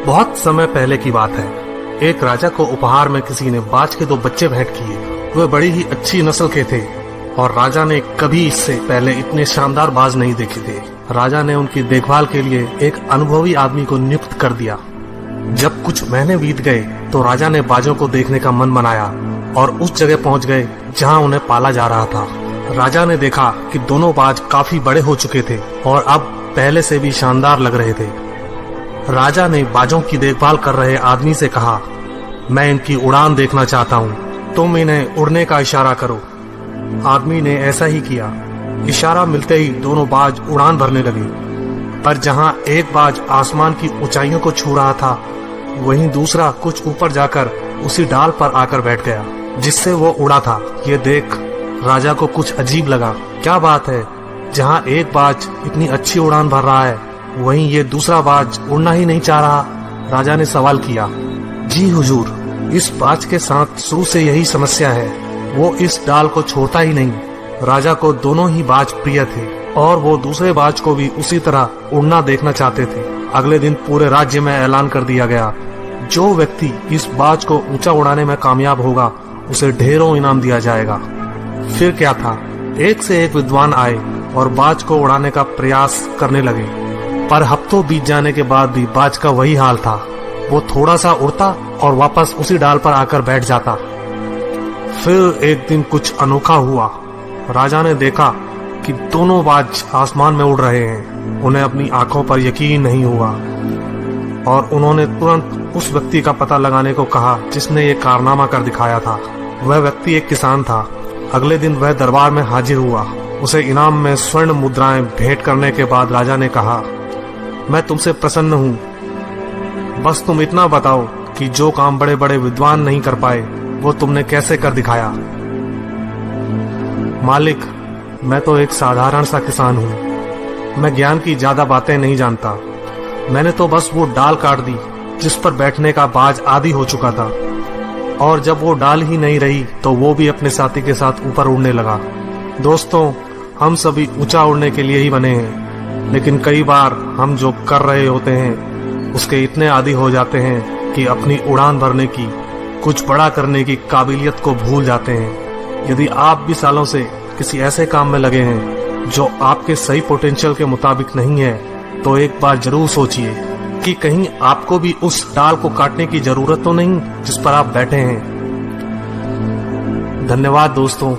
बहुत समय पहले की बात है। एक राजा को उपहार में किसी ने बाज के 2 बच्चे भेंट किए। वे बड़ी ही अच्छी नस्ल के थे और राजा ने कभी इससे पहले इतने शानदार बाज नहीं देखे थे। राजा ने उनकी देखभाल के लिए एक अनुभवी आदमी को नियुक्त कर दिया। जब कुछ महीने बीत गए तो राजा ने बाजों को देखने का मन बनाया और उस जगह पहुंच गए जहां उन्हें पाला जा रहा था। राजा ने देखा कि दोनों बाज काफी बड़े हो चुके थे और अब पहले से भी शानदार लग रहे थे। राजा ने बाजों की देखभाल कर रहे आदमी से कहा, मैं इनकी उड़ान देखना चाहता हूँ, तुम इन्हें उड़ने का इशारा करो। आदमी ने ऐसा ही किया। इशारा मिलते ही दोनों बाज उड़ान भरने लगे, पर जहाँ एक बाज आसमान की ऊंचाइयों को छू रहा था, वहीं दूसरा कुछ ऊपर जाकर उसी डाल पर आकर बैठ गया जिससे वो उड़ा था। ये देख राजा को कुछ अजीब लगा। क्या बात है, जहाँ एक बाज इतनी अच्छी उड़ान भर रहा है, वहीं ये दूसरा बाज उड़ना ही नहीं चाह रहा। राजा ने सवाल किया, जी हुजूर, इस बाज के साथ शुरू से यही समस्या है, वो इस डाल को छोड़ता ही नहीं। राजा को दोनों ही बाज प्रिय थे और वो दूसरे बाज को भी उसी तरह उड़ना देखना चाहते थे। अगले दिन पूरे राज्य में ऐलान कर दिया गया, जो व्यक्ति इस बाज को ऊंचा उड़ाने में कामयाब होगा उसे ढेरों इनाम दिया जाएगा। फिर क्या था, एक से एक विद्वान आए और बाज को उड़ाने का प्रयास करने लगे, पर हफ्तों बीत जाने के बाद भी बाज का वही हाल था। वो थोड़ा सा उड़ता और वापस उसी डाल पर आकर बैठ जाता। फिर एक दिन कुछ अनोखा हुआ। राजा ने देखा कि दोनों बाज आसमान में उड़ रहे हैं। उन्हें अपनी आंखों पर यकीन नहीं हुआ और उन्होंने तुरंत उस व्यक्ति का पता लगाने को कहा जिसने ये कारनामा कर दिखाया था। वह व्यक्ति एक किसान था। अगले दिन वह दरबार में हाजिर हुआ। उसे इनाम में स्वर्ण मुद्राएं भेंट करने के बाद राजा ने कहा, मैं तुमसे प्रसन्न हूँ, बस तुम इतना बताओ कि जो काम बड़े बड़े विद्वान नहीं कर पाए वो तुमने कैसे कर दिखाया। मालिक, मैं तो एक साधारण सा किसान हूँ, मैं ज्ञान की ज्यादा बातें नहीं जानता। मैंने तो बस वो डाल काट दी जिस पर बैठने का बाज आदी हो चुका था, और जब वो डाल ही नहीं रही तो वो भी अपने साथी के साथ ऊपर उड़ने लगा। दोस्तों, हम सभी ऊंचा उड़ने के लिए ही बने हैं, लेकिन कई बार हम जो कर रहे होते हैं उसके इतने आदी हो जाते हैं कि अपनी उड़ान भरने की, कुछ बड़ा करने की काबिलियत को भूल जाते हैं। यदि आप भी सालों से किसी ऐसे काम में लगे हैं जो आपके सही पोटेंशियल के मुताबिक नहीं है, तो एक बार जरूर सोचिए कि कहीं आपको भी उस डाल को काटने की जरूरत तो नहीं जिस पर आप बैठे हैं। धन्यवाद दोस्तों।